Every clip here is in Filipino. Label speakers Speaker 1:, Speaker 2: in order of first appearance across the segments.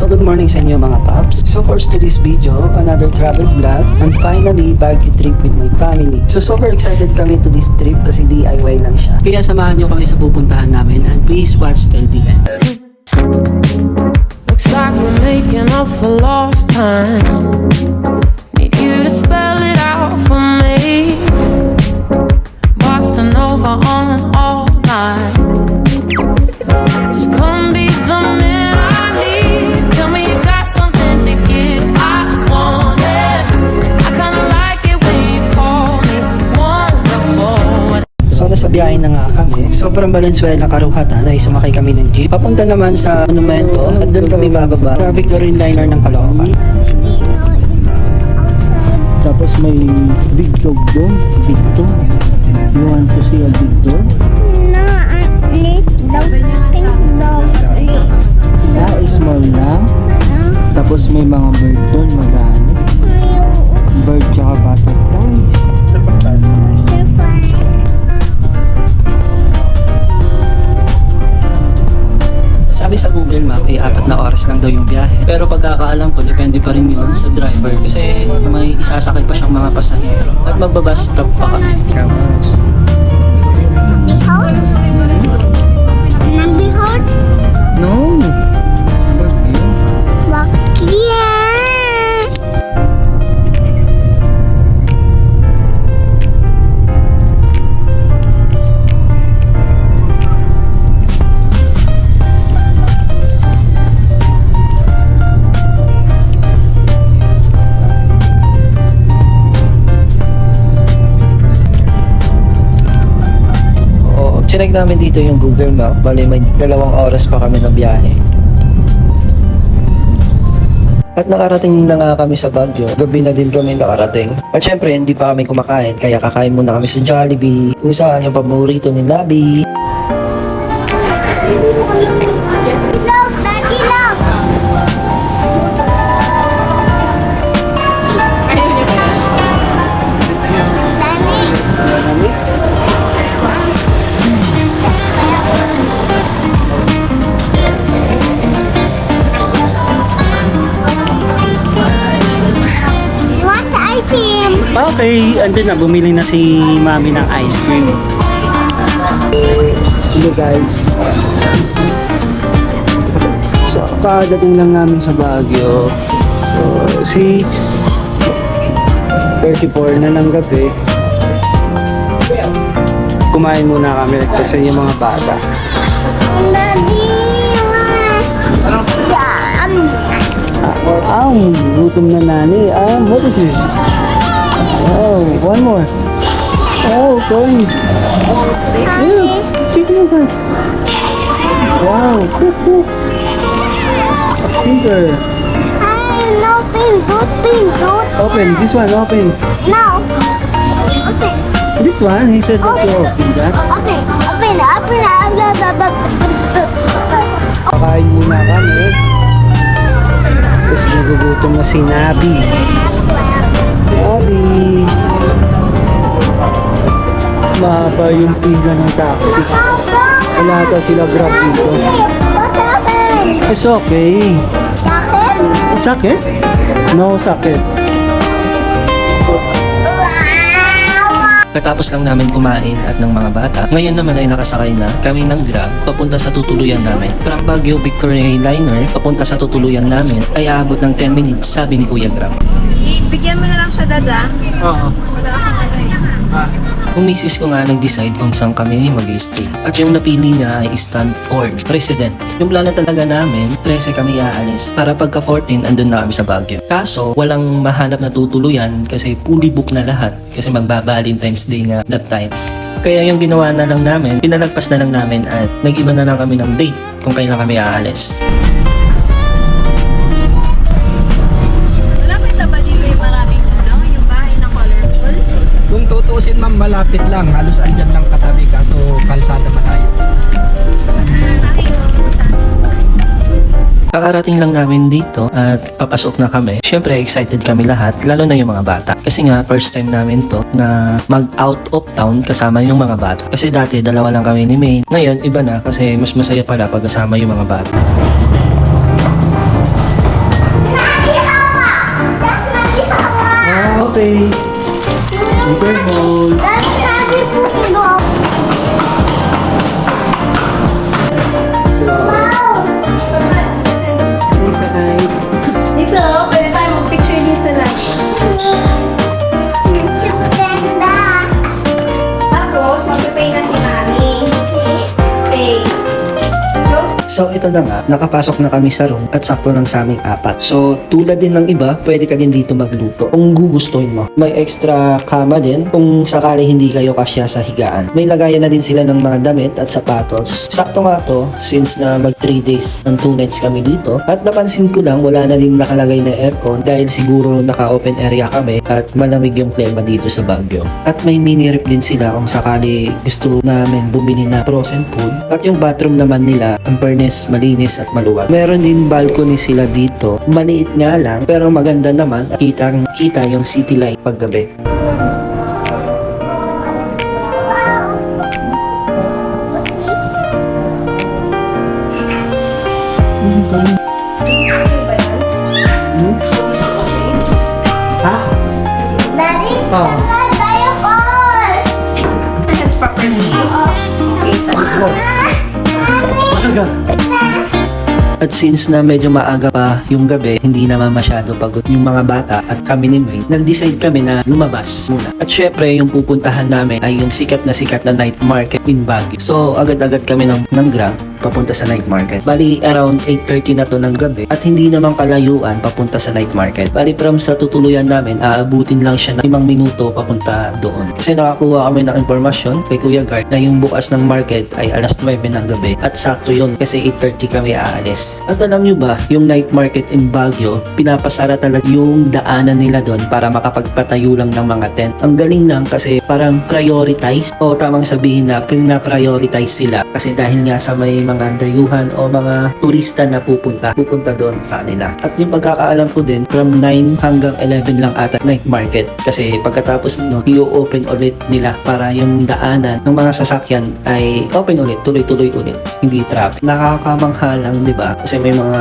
Speaker 1: So good morning sa inyo mga paps. So for today's video, another travel vlog and finally Baguio trip with my family. So super excited kami to this trip kasi DIY lang siya. Kaya samahan nyo kami sa pupuntahan namin and please watch till the end.
Speaker 2: Looks like we're making up for lost time. Need you to spell it out for me. Bossa Nova on all night. Just come be the man I need. Tell me you got something to give. I want it. I kinda like it when you call me wonderful.
Speaker 1: So nasa biyahe na nga kami. Sobrang Valenzuela Karuhatan ay sumakay kami ng jeep. Papunta naman sa monumento at doon kami bababa sa Victorian Liner ng Caloocan. Tapos may big dog doon. Big dog. You want to see a big dog?
Speaker 3: No, little pink dog.
Speaker 1: Ah, small lang. Tapos may mga bird doon, magani. Bird tsaka butterflies. Sabi sa Google Map ay 4 na oras lang daw yung biyahe. Pero pagkakaalam ko, depende pa rin yun sa driver. Kasi may isasakay pa siyang mga pasahero. At magbabas stop pa kami.
Speaker 3: Behold? Behold?
Speaker 1: No!
Speaker 3: Bakit?
Speaker 1: Chinek namin dito yung Google Map. Bali may 2 oras pa kami na biyahe. At nakarating na nga kami sa Baguio. Gabi na din kami nakarating. At syempre hindi pa kami kumakain. Kaya kakain muna kami sa Jollibee. Kung saan yung paborito ni Labi.
Speaker 3: Love, daddy love. You want the ice cream?
Speaker 1: Okay, andun na. Bumili na si Mami ng ice cream. Hello guys. So, kadating lang namin sa Baguio. So, 6:34 na ng gabi. Kumain muna kami kasi yung mga bata.
Speaker 3: Daddy,
Speaker 1: Gutom na nani. What is this? Oh, one more. Oh, coins. Chicken ka. Wow, cook. A sticker.
Speaker 3: no pin,
Speaker 1: Open, this one, open.
Speaker 3: No. Open.
Speaker 1: This one, he said that you open that.
Speaker 3: Open.
Speaker 1: Kakain muna kami. Tapos nagugutom na si Nabi. Nabi! Mahaba yung pila ng taxi. Wala ata sila grab dito.
Speaker 3: What happened?
Speaker 1: It's okay.
Speaker 3: Sakit?
Speaker 1: Sakit? No sakit. Katapos lang namin kumain at ng mga bata, ngayon naman ay nakasakay na kami ng Grab papunta sa tutuluyan namin. From Baguio Victorian Liner papunta sa tutuluyan namin ay aabot ng 10 minutes, sabi ni Kuya Grab.
Speaker 4: Bigyan mo na lang siya, dada.
Speaker 1: Oo. Yung misis ko nga nag-decide kung saan kami mag-stay. At yung napili niya ay Stanford Resident. Yung plano talaga namin, 13 kami aalis. Para pagka 14, andun na kami sa Baguio. Kaso, walang mahanap na tutuluyan kasi fully book na lahat. Kasi magba-Valentine's Day nga that time. Kaya yung ginawa na lang namin, pinalagpas na lang namin at nag-iba na lang kami ng date kung kailan kami aalis.
Speaker 4: Malapit na ba dito yung maraming yung bahay na colorful?
Speaker 5: Kung tutusin ma'am, malapit lang. Halos andyan lang katabi kaso kalsada malayo.
Speaker 1: Kakarating lang namin dito at papasok na kami. Siyempre excited kami lahat, lalo na yung mga bata. Kasi nga first time namin to na mag out of town kasama yung mga bata. Kasi dati 2 lang kami ni May. Ngayon iba na kasi mas masaya pala pag kasama yung mga bata. Okay. Super Bowl.
Speaker 3: That's Daddy Bingo.
Speaker 1: So,
Speaker 3: Wow.
Speaker 1: inside.
Speaker 4: Dito, pwede tayo mag-picture dito na.
Speaker 3: It's a ganda.
Speaker 4: Tapos, mag-pay na si Mami. Pay. Close.
Speaker 1: So ito na nga, nakapasok na kami sa room at sakto lang sa aming apat. So tulad din ng iba, pwede ka din dito magluto kung gugustuhin mo. May extra kama din kung sakali hindi kayo kasya sa higaan. May lagayan na din sila ng mga damit at sapatos. Sakto nga to since na mag 3 days and 2 nights kami dito. At napansin ko lang wala na din nakalagay na aircon dahil siguro naka-open area kami at malamig yung klima dito sa Baguio. At may mini rep din sila kung sakali gusto namin bumili na frozen food. At yung bathroom naman nila, ang fairness, malinis at maluwag. Meron din balcony sila dito. Maliit nga lang pero maganda naman at kitang-kita yung city light paggabi. Ha?
Speaker 3: Daddy,
Speaker 1: Oh.
Speaker 3: ganda yung ball.
Speaker 4: Hands properly. Okay,
Speaker 1: At since na medyo maaga pa yung gabi, hindi naman masyado pagod yung mga bata at kami ni May, nag-decide kami na lumabas muna. At syempre, yung pupuntahan namin ay yung sikat na night market in Baguio. So, agad-agad kami ng Grab papunta sa night market. Bali, around 8:30 na to ng gabi at hindi naman kalayuan papunta sa night market. Bali, from sa tutuluyan namin, aabutin lang siya ng 5 minuto papunta doon. Kasi nakakuha kami ng impormasyon kay Kuya Gart na yung bukas ng market ay alas 9 ng gabi. At sakto yun kasi 8:30 kami aalis. At alam nyo ba, yung night market in Baguio, pinapasara talaga yung daanan nila doon para makapagpatayo lang ng mga tent. Ang galing lang kasi parang prioritize o tamang sabihin na pina-prioritize sila kasi dahil nga sa may mga dayuhan o mga turista na pupunta doon sa kanila. At yung pagkakaalam ko din, from 9 hanggang 11 lang ata night market kasi pagkatapos no, i-open ulit nila para yung daanan ng mga sasakyan ay open ulit, tuloy-tuloy ulit, hindi traffic. Nakakamangha lang, di ba? Kasi may mga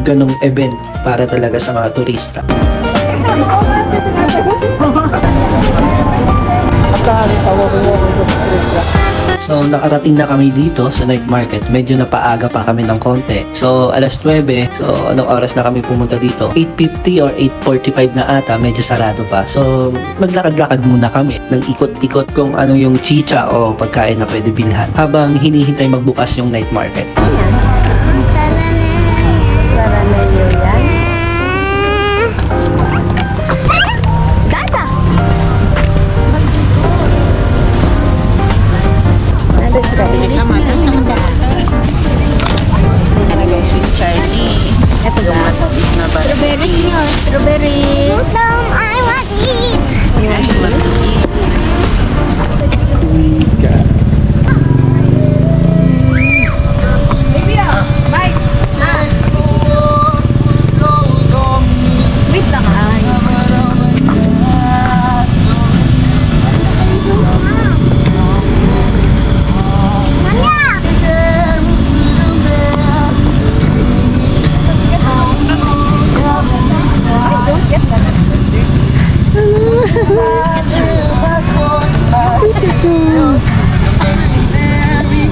Speaker 1: ganong event para talaga sa mga turista. So, nakarating na kami dito sa night market. Medyo napaaga pa kami ng konti. So, alas 9. So, anong oras na kami pumunta dito? 8:50 or 8:45 na ata. Medyo sarado pa. So, naglakad-lakad muna kami. Nag-ikot-ikot kung ano yung chicha o pagkain na pwede bilhan. Habang hinihintay magbukas yung night market.
Speaker 3: Strawberries niyo, strawberries. I want to eat.
Speaker 4: Baby, bye. Wait lang,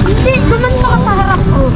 Speaker 3: Hindi, guman ka sa harap ko.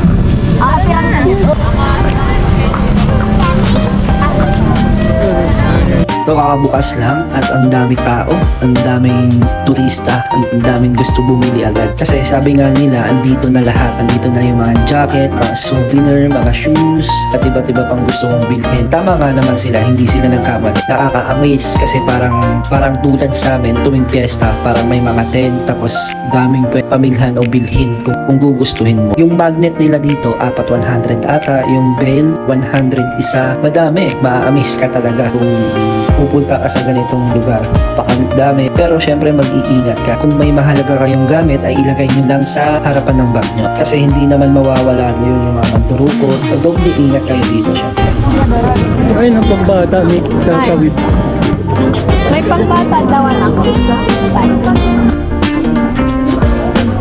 Speaker 1: So, kakabukas lang at ang daming tao, ang daming turista, ang daming gusto bumili agad. Kasi sabi nga nila, andito na lahat. Andito na yung mga jacket, mga souvenir, mga shoes, at iba't iba pang gusto mong bilhin. Tama nga naman sila, hindi sila nagkamali. Nakaka-amaze kasi parang tulad sa amin, tuwing piyesta, parang may mga tent, tapos daming pamilhan o bilhin kung gugustuhin mo. Yung magnet nila dito, 100 ata, yung bell, 100 isa. Madami, maa-amaze ka talaga kung pupunta ka sa ganitong lugar. Pakadami. Pero syempre mag-iingat ka. Kung may mahalaga kayong gamit ay ilagay nyo lang sa harapan ng bag nyo. Kasi hindi naman mawawala yun yung mga mandurukot. So doble ingat kayo dito syempre. Ay, ng pambata. May kakawit.
Speaker 3: May pambata daw anak.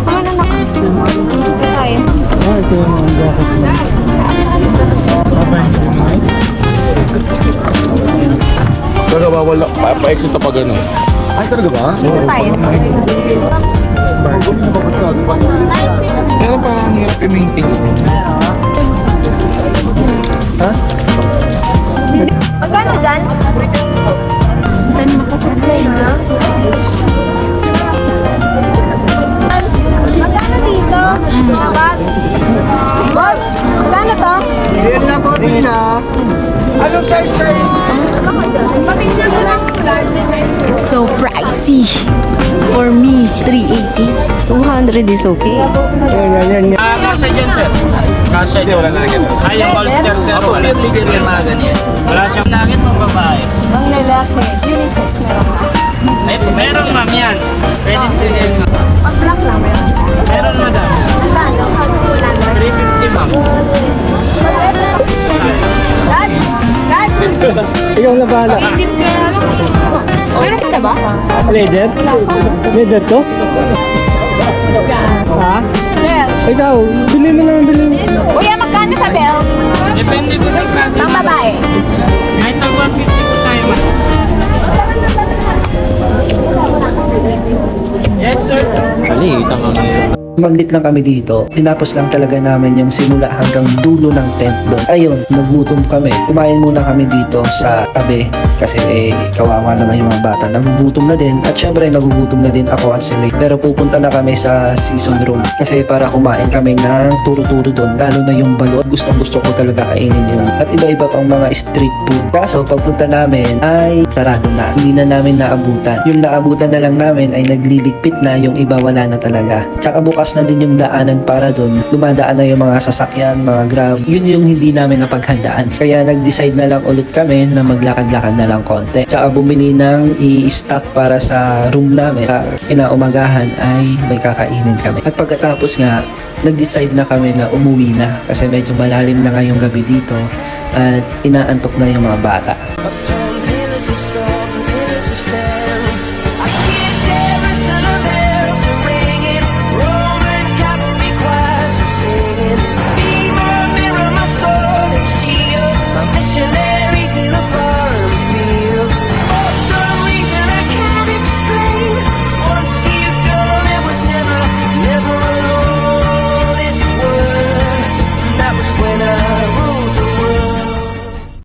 Speaker 3: Ano na ka? Ito tayo.
Speaker 1: Ito yung mga jacket mo. Babayin siya mo.
Speaker 6: nawawala, pa-exit na pa gano'n.
Speaker 7: Ay, talaga ba?
Speaker 4: Tayo.
Speaker 5: Pero parang hirap i-maintain. Ha?
Speaker 3: Magkano dyan? Saan makasablay na? Magkano dito? Abad? Boss, magkano to?
Speaker 7: Yan na po, Tina. Anong size sa'yo?
Speaker 3: Patingnan mo lang.
Speaker 4: It's so pricey. For me, 380. 200 is okay.
Speaker 8: Kasya dyan, sir. Kasya
Speaker 7: Hindi, wala na rin.
Speaker 8: Ay, yung holster, sir. Wala. Hindi mga ganyan. Wala siyang langit ng babae.
Speaker 4: Ang lalaki, unisex meron ka.
Speaker 8: Ay, meron, ma'am, yan. Pwede din.
Speaker 4: Pag-black lang meron.
Speaker 8: Meron, madam.
Speaker 4: Magkano?
Speaker 8: 350, ma'am.
Speaker 4: Dad! Dad!
Speaker 5: Ikaw na bahala.
Speaker 4: Meron ka na ba?
Speaker 5: Leather? Leather to? Ha?
Speaker 4: Bell.
Speaker 5: Ikaw, bili mo lang, bili mo.
Speaker 4: Kuya, magkano sa bell?
Speaker 8: Depende po sa klase.
Speaker 4: Ng babae.
Speaker 8: May tag 150 po tayo, ma'am. Yes, sir. Salita, ma'am.
Speaker 1: Maglit lang kami dito. Tinapos lang talaga namin yung simula hanggang dulo ng tent doon. Ayun, nagutom kami. Kumain muna kami dito sa tabi kasi kawawa naman yung mga bata. Nagugutom na din at syempre nagugutom na din ako at si May. Pero pupunta na kami sa season room kasi para kumain kami ng turo-turo doon. Lalo na yung balot. Gusto ko talaga kainin yun. At iba-iba pang mga street food. Kaso pagpunta namin ay sarado na. Hindi na namin naabutan. Yung naabutan na lang namin ay nagliligpit na, yung iba wala na talaga. Tsaka bukas na din yung daanan para doon. Dumadaan na yung mga sasakyan, mga grab. Yun yung hindi namin napaghandaan. Kaya nag-decide na lang ulit kami na maglakad-lakad na lang konti. Tsaka bumili ng i-stock para sa room namin. Kinaumagahan ay may kakainin kami. At pagkatapos nga, nag-decide na kami na umuwi na kasi medyo malalim na ngayong gabi dito at inaantok na yung mga bata.
Speaker 9: Upon pillars of sun.